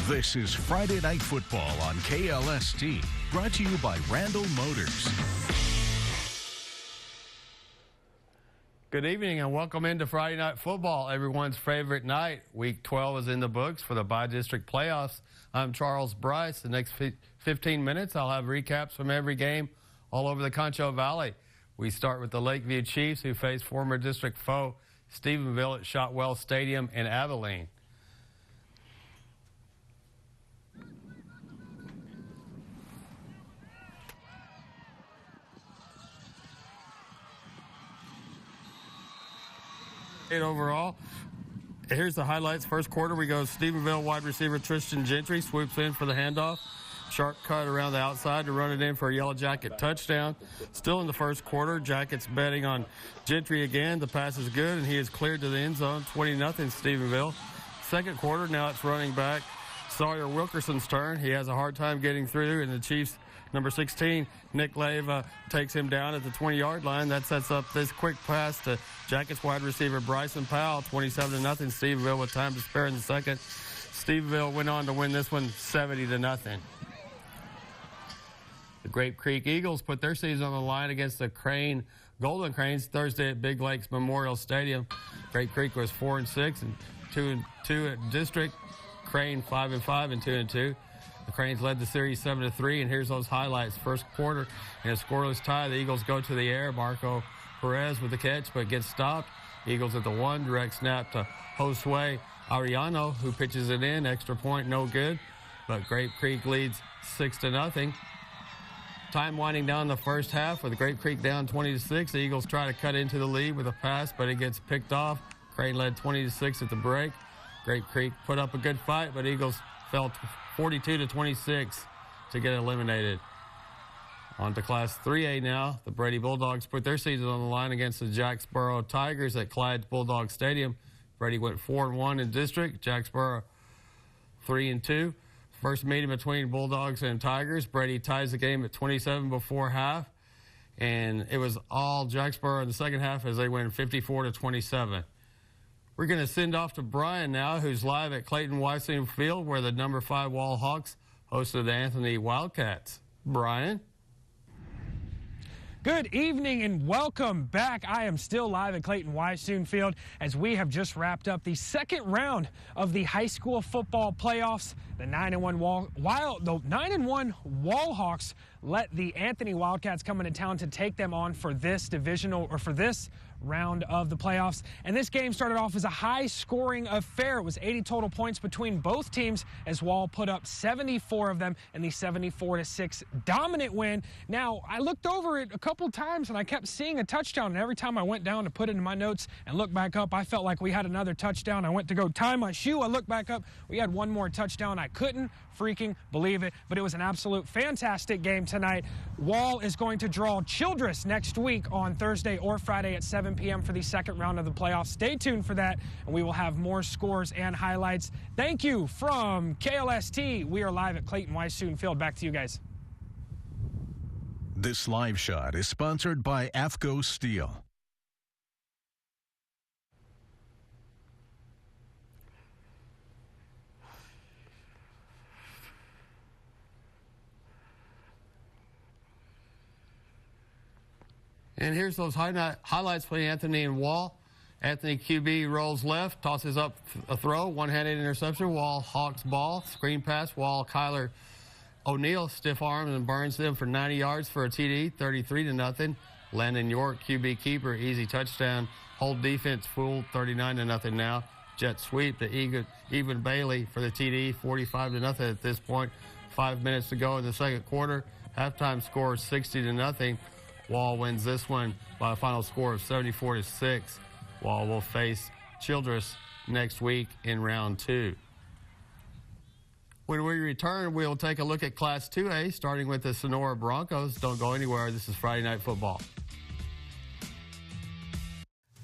This is Friday Night Football on KLST, brought to you by Randall Motors. Good evening and welcome into Friday Night Football, everyone's favorite night. Week 12 is in the books for the bi-district playoffs. I'm Charles Bryce. The next 15 minutes, I'll have recaps from every game all over the Concho Valley. We start with the Lakeview Chiefs, who face former district foe Stephenville at Shotwell Stadium in Abilene. Overall, here's the highlights. First quarter, we go Stephenville wide receiver Tristan Gentry swoops in for the handoff. Sharp cut around the outside to run it in for a Yellow Jacket touchdown. Still in the first quarter, Jackets betting on Gentry again. The pass is good, and he is cleared to the end zone, 20-0 Stephenville. Second quarter, now it's running back Sawyer Wilkerson's turn. He has a hard time getting through, and the Chiefs, number 16, Nick Leyva, takes him down at the 20-yard line. That sets up this quick pass to Jackets wide receiver Bryson Powell, 27-0 Stephenville with time to spare in the second. Stephenville went on to win this one 70-0. The Grape Creek Eagles put their season on the line against the Golden Cranes Thursday at Big Lakes Memorial Stadium. Grape Creek was 4-6 and 2-2 at district. Crane 5-5 and 2-2. The Cranes led the series 7-3, and here's those highlights. First quarter, in a scoreless tie, the Eagles go to the air. Marco Perez with the catch, but gets stopped. Eagles at the 1, direct snap to Josue Ariano, who pitches it in. Extra point, no good. But Grape Creek leads 6-0. Time winding down the first half with Grape Creek down 20-6. The Eagles try to cut into the lead with a pass, but it gets picked off. Crane led 20-6 at the break. Grape Creek put up a good fight, but Eagles fell 42-26 to get eliminated. On to Class 3A now. The Brady Bulldogs put their season on the line against the Jacksboro Tigers at Clyde Bulldog Stadium. Brady went 4-1 in district. Jacksboro 3-2. First meeting between Bulldogs and Tigers. Brady ties the game at 27 before half. And it was all Jacksboro in the second half as they win 54-27. We're going to send off to Brian now, who's live at Clayton Weissing Field, where the number 5 Wall Hawks hosted the Anthony Wildcats. Brian? Good evening and welcome back. I am still live at Clayton Weissing Field as we have just wrapped up the second round of the high school football playoffs. The 9-1 Wall Hawks let the Anthony Wildcats come into town to take them on for this round of the playoffs. And this game started off as a high-scoring affair. It was 80 total points between both teams as Wall put up 74 of them in the 74-6 dominant win. Now, I looked over it a couple times and I kept seeing a touchdown, and every time I went down to put it in my notes and look back up, I felt like we had another touchdown. I went to go tie my shoe. I looked back up. We had one more touchdown. I couldn't freaking believe it, but it was an absolute fantastic game tonight. Wall is going to draw Childress next week on Thursday or Friday at 7 p.m. for the second round of the playoffs. Stay tuned for that, and we will have more scores and highlights. Thank you from KLST. We are live at Clayton Weissing Field. Back to you guys. This live shot is sponsored by AFCO Steel. And here's those highlights for Anthony and Wall. Anthony QB rolls left, tosses up a throw, one-handed interception. Wall Hawks ball, screen pass. Wall Kyler O'Neal stiff arms and burns them for 90 yards for a TD, 33-0. Landon York QB keeper, easy touchdown. Hold defense fooled, 39-0 now. Jet sweep to Even Bailey for the TD, 45-0 at this point. 5 minutes to go in the second quarter. Halftime score 60-0. Wall wins this one by a final score of 74-6. Wall will face Childress next week in round 2. When we return, we'll take a look at Class 2A, starting with the Sonora Broncos. Don't go anywhere. This is Friday Night Football.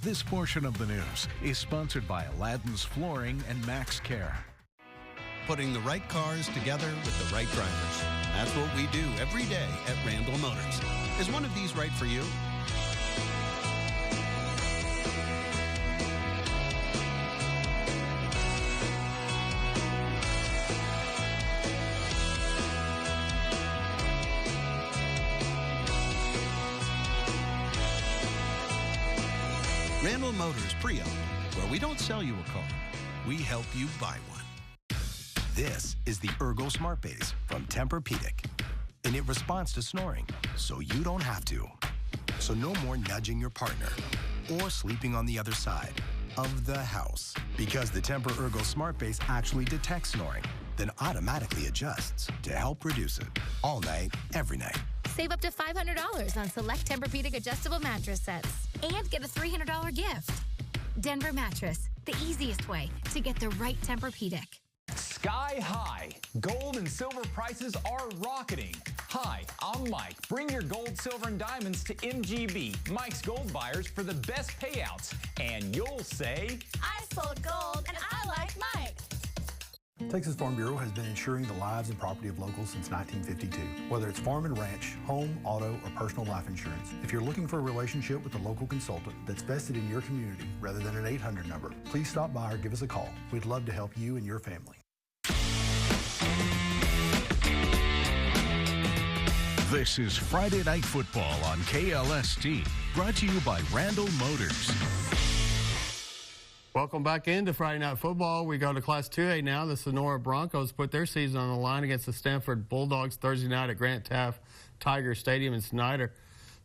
This portion of the news is sponsored by Aladdin's Flooring and Max Care. Putting the right cars together with the right drivers. That's what we do every day at Randall Motors. Is one of these right for you? Randall Motors Pre-Owned, where we don't sell you a car, we help you buy one. This is the Ergo Smart Base from Tempur-Pedic, and it responds to snoring, so you don't have to. So no more nudging your partner or sleeping on the other side of the house, because the Tempur Ergo Smart Base actually detects snoring, then automatically adjusts to help reduce it all night, every night. Save up to $500 on select Tempur-Pedic adjustable mattress sets and get a $300 gift. Denver Mattress, the easiest way to get the right Tempur-Pedic. Sky high. Gold and silver prices are rocketing. Hi, I'm Mike. Bring your gold, silver, and diamonds to MGB, Mike's Gold Buyers, for the best payouts. And you'll say, I sold gold and I like Mike. Texas Farm Bureau has been insuring the lives and property of locals since 1952. Whether it's farm and ranch, home, auto, or personal life insurance, if you're looking for a relationship with a local consultant that's vested in your community rather than an 800 number, please stop by or give us a call. We'd love to help you and your family. This is Friday Night Football on KLST, brought to you by Randall Motors. Welcome back into Friday Night Football. We go to Class 2A now. The Sonora Broncos put their season on the line against the Stanford Bulldogs Thursday night at Grant Taft Tiger Stadium in Snyder.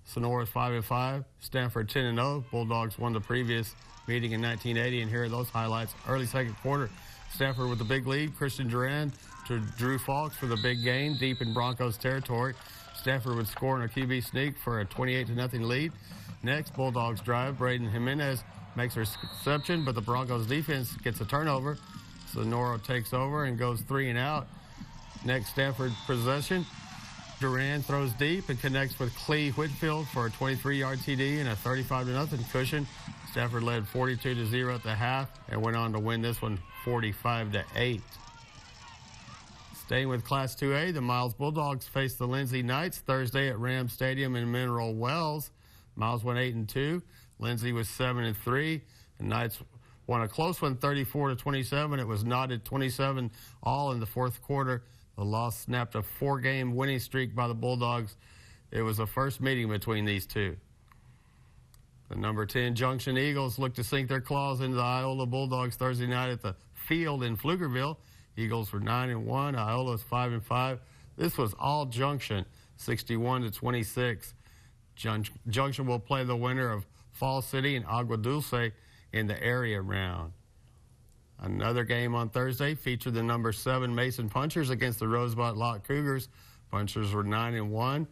Sonora is 5-5, Stanford 10-0. Bulldogs won the previous meeting in 1980, and here are those highlights. Early second quarter, Stanford with the big lead. Christian Duran to Drew Falks for the big gain deep in Broncos territory. Stanford would score in a QB sneak for a 28-0 lead. Next, Bulldogs drive. Braden Jimenez makes her reception, but the Broncos defense gets a turnover. Sonora takes over and goes 3 and out. Next, Stanford possession. Duran throws deep and connects with Clee Whitfield for a 23-yard TD and a 35-0 cushion. Stanford led 42-0 at the half and went on to win this one 45-8. Staying with Class 2A, the Miles Bulldogs face the Lindsay Knights Thursday at Ram Stadium in Mineral Wells. Miles went 8-2. Lindsay was 7-3. The Knights won a close one, 34-27. It was knotted 27 all in the fourth quarter. The loss snapped a 4-game winning streak by the Bulldogs. It was the first meeting between these two. The number 10 Junction Eagles look to sink their claws into the Iola Bulldogs Thursday night at the field in Pflugerville. Eagles were 9-1. Iola is 5-5. This was all Junction, 61-26. Junction will play the winner of Fall City and Agua Dulce in the area round. Another game on Thursday featured the number 7 Mason Punchers against the Rosebud Lot Cougars. Punchers were 9-1.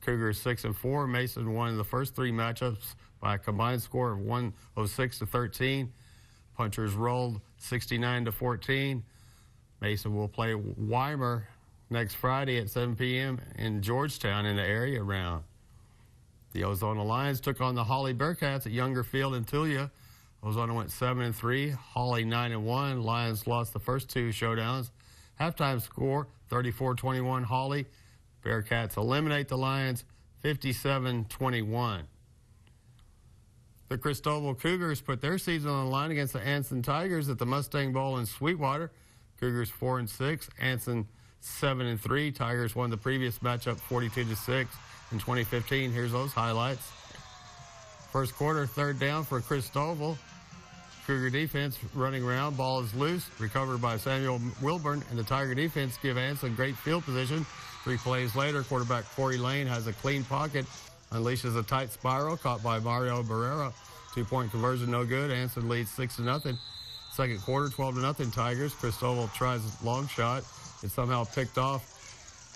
Cougars 6-4. Mason won the first 3 matchups by a combined score of 106-13. Punchers rolled 69-14. Mason will play Weimar next Friday at 7 p.m. in Georgetown in the area round. The Ozona Lions took on the Holly Bearcats at Younger Field in Tulia. Ozona went 7-3, Holly 9-1. Lions lost the first 2 showdowns. Halftime score 34-21 Holly. Bearcats eliminate the Lions 57-21. The Cristobal Cougars put their season on the line against the Anson Tigers at the Mustang Bowl in Sweetwater. Cougars 4-6, Anson 7-3. Tigers won the previous matchup 42-6 in 2015. Here's those highlights. First quarter, third down for Cristobal. Cougar defense running around. Ball is loose. Recovered by Samuel Wilburn, and the Tiger defense give Anson great field position. 3 plays later, quarterback Corey Lane has a clean pocket, unleashes a tight spiral, caught by Mario Barrera. 2-point conversion, no good. Anson leads 6-0. Second quarter, 12-0 Tigers. Cristobal tries a long shot. It's somehow picked off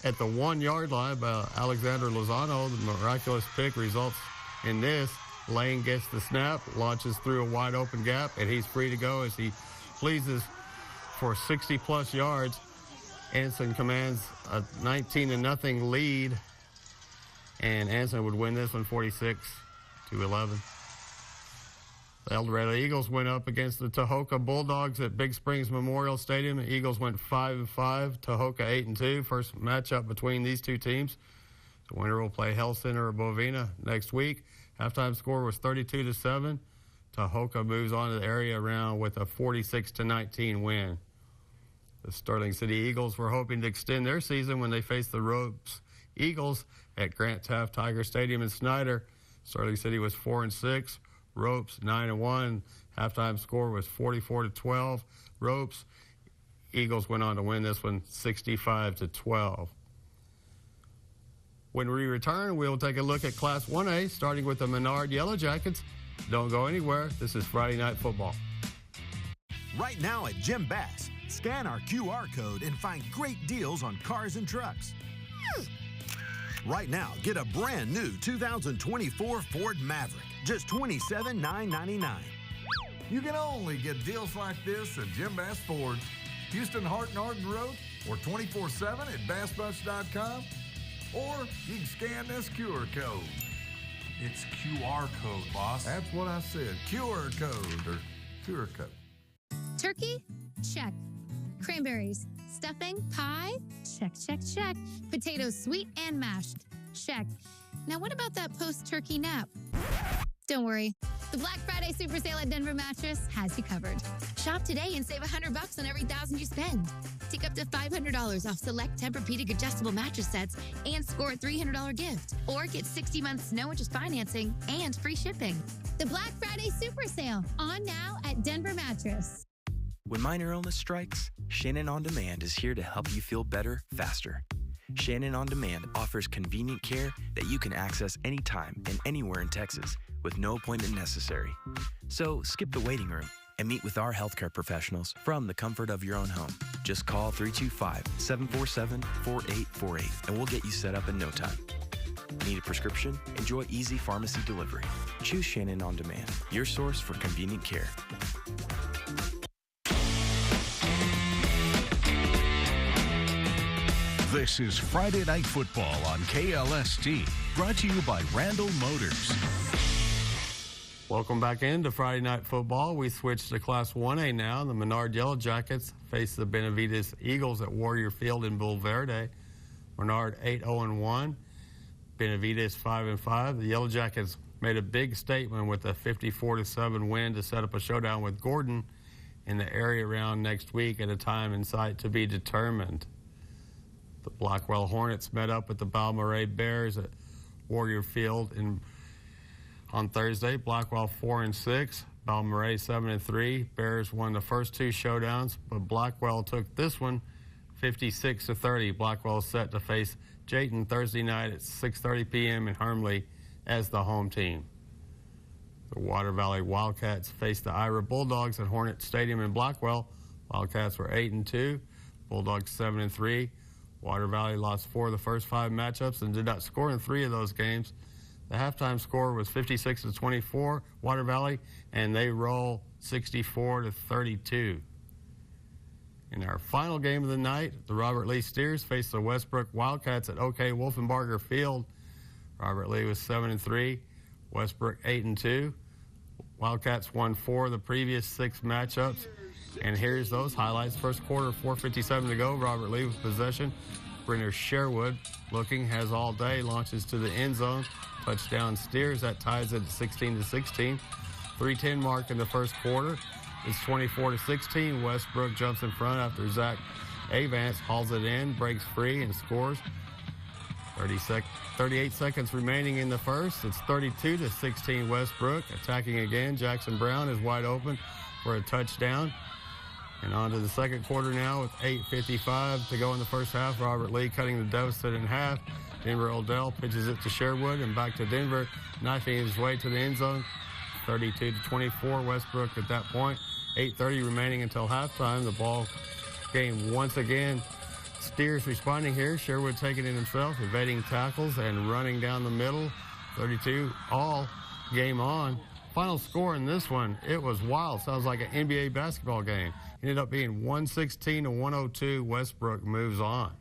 at the 1-yard line by Alexander Lozano. The miraculous pick results in this. Lane gets the snap, launches through a wide open gap, and he's free to go as he pleases for 60-plus yards. Anson commands a 19-0 lead, and Anson would win this one 46-11. The El Dorado Eagles went up against the Tahoka Bulldogs at Big Springs Memorial Stadium. The Eagles went 5-5, Tahoka 8-2. First matchup between these two teams. The winner will play Hell Center or Bovina next week. Halftime score was 32-7. Tahoka moves on to the area round with a 46-19 win. The Sterling City Eagles were hoping to extend their season when they faced the Ropes Eagles at Grant Taft Tiger Stadium in Snyder. Sterling City was 4-6. Ropes 9-1. Halftime score was 44-12. Ropes. Eagles went on to win this one 65-12. When we return, we'll take a look at Class 1A, starting with the Menard Yellow Jackets. Don't go anywhere. This is Friday Night Football. Right now at Jim Bass, scan our QR code and find great deals on cars and trucks. Right now, get a brand new 2024 Ford Maverick, just $27,999. You can only get deals like this at Jim Bass Ford, Houston, Hart and Arden Road, or 24/7 at BassBunch.com, or you can scan this QR code. It's QR code, boss. That's what I said, QR code or QR code. Turkey? Check. Cranberries. Stuffing? Pie? Check, check, check. Potatoes sweet and mashed? Check. Now what about that post-turkey nap? Don't worry. The Black Friday Super Sale at Denver Mattress has you covered. Shop today and save $100 on every $1,000 you spend. Take up to $500 off select Tempur-Pedic adjustable mattress sets and score a $300 gift. Or get 60 months no interest financing and free shipping. The Black Friday Super Sale on now at Denver Mattress. When minor illness strikes, Shannon On Demand is here to help you feel better faster. Shannon On Demand offers convenient care that you can access anytime and anywhere in Texas with no appointment necessary. So skip the waiting room and meet with our healthcare professionals from the comfort of your own home. Just call 325-747-4848 and we'll get you set up in no time. Need a prescription? Enjoy easy pharmacy delivery. Choose Shannon On Demand, your source for convenient care. This is Friday Night Football on KLST, brought to you by Randall Motors. Welcome back into Friday Night Football. We switch to Class 1A now. The Menard Yellow Jackets face the Benavides Eagles at Warrior Field in Bull Verde. Menard 8-0-1. Benavides 5-5. The Yellow Jackets made a big statement with a 54-7 win to set up a showdown with Gordon in the area round next week at a time and site to be determined. The Blackwell Hornets met up with the Balmorhea Bears at Warrior Field on Thursday. Blackwell 4-6, Balmorhea 7-3. Bears won the first two showdowns, but Blackwell took this one 56-30. Blackwell is set to face Jayton Thursday night at 6:30 p.m. in Hermleigh as the home team. The Water Valley Wildcats faced the Ira Bulldogs at Hornet Stadium in Blackwell. Wildcats were 8-2, Bulldogs 7-3. Water Valley lost 4 of the first 5 matchups and did not score in 3 of those games. The halftime score was 56-24, Water Valley, and they roll 64-32. In our final game of the night, the Robert Lee Steers faced the Westbrook Wildcats at OK Wolfenbarger Field. Robert Lee was 7-3, Westbrook 8-2. Wildcats won 4 of the previous 6 matchups. And here's those highlights. First quarter, 4:57 to go. Robert Lee with possession. Brenner Sherwood looking, has all day, launches to the end zone. Touchdown Steers. That ties it at 16-16. 3:10 mark in the first quarter. It's 24-16. Westbrook jumps in front after Zach Avance hauls it in, breaks free, and scores. 38 seconds remaining in the first. It's 32-16 Westbrook. Attacking again. Jackson Brown is wide open for a touchdown. And on to the second quarter now with 8:55 to go in the first half. Robert Lee cutting the deficit in half. Denver Odell pitches it to Sherwood and back to Denver, knifing his way to the end zone. 32-24 Westbrook at that point. 8:30 remaining until halftime. The ball game once again. Steers responding here. Sherwood taking it himself, evading tackles and running down the middle. 32 all, game on. Final score in this one, it was wild. Sounds like an NBA basketball game. Ended up being 116-102. Westbrook moves on.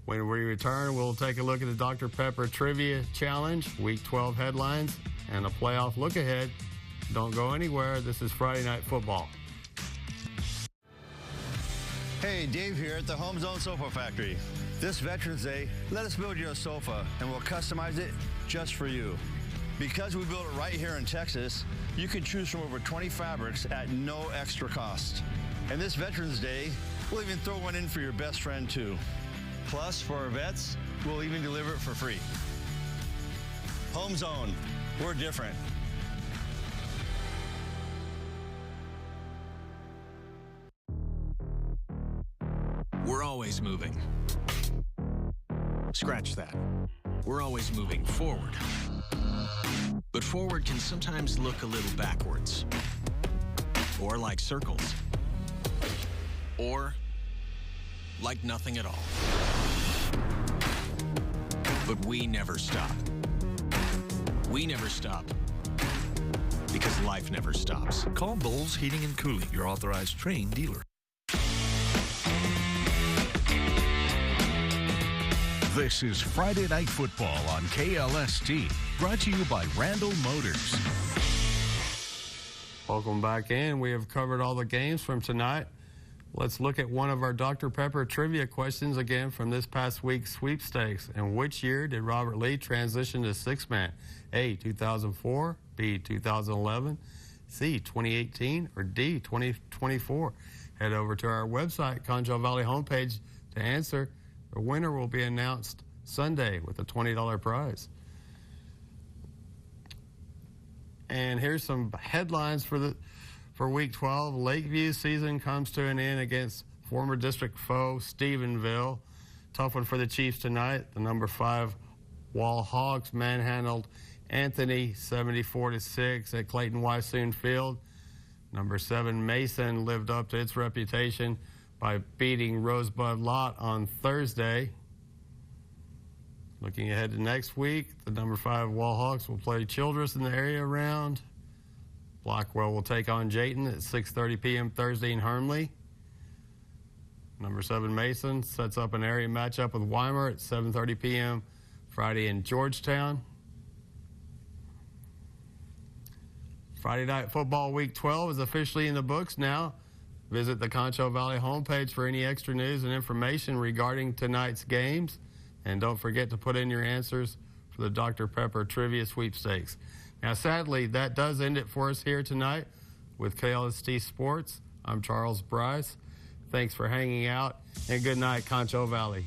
When we return, we'll take a look at the Dr. Pepper Trivia Challenge, Week 12 headlines, and a playoff look ahead. Don't go anywhere. This is Friday Night Football. Hey, Dave here at the Home Zone Sofa Factory. This Veterans Day, let us build you a sofa, and we'll customize it just for you. Because we built it right here in Texas, you can choose from over 20 fabrics at no extra cost. And this Veterans Day, we'll even throw one in for your best friend too. Plus, for our vets, we'll even deliver it for free. Home Zone. We're different. We're always moving. Scratch that. We're always moving forward. But forward can sometimes look a little backwards. Or like circles. Or like nothing at all. But we never stop. We never stop. Because life never stops. Call Bowles Heating and Cooling, your authorized Trane dealer. This is Friday Night Football on KLST, brought to you by Randall Motors. Welcome back in. We have covered all the games from tonight. Let's look at one of our Dr. Pepper trivia questions again from this past week's sweepstakes. In which year did Robert Lee transition to six-man? A, 2004, B, 2011, C, 2018, or D, 2024? Head over to our website, Concho Valley Homepage, to answer. The winner will be announced Sunday with a $20 prize. And here's some headlines for Week 12. Lakeview season comes to an end against former district foe Stephenville. Tough one for the Chiefs tonight. The number 5 Wall Hogs manhandled Anthony 74-6 at Clayton Wysoon Field. Number 7 Mason lived up to its reputation by beating Rosebud Lott on Thursday. Looking ahead to next week, the number 5 Wall Hawks will play Childress in the area round. Blackwell will take on Jayton at 6:30 p.m. Thursday in Hermley. Number 7 Mason sets up an area matchup with Weimar at 7:30 p.m. Friday in Georgetown. Friday Night Football Week 12 is officially in the books now. Visit the Concho Valley homepage for any extra news and information regarding tonight's games. And don't forget to put in your answers for the Dr. Pepper Trivia Sweepstakes. Now, sadly, that does end it for us here tonight with KLST Sports. I'm Charles Bryce. Thanks for hanging out, and good night, Concho Valley.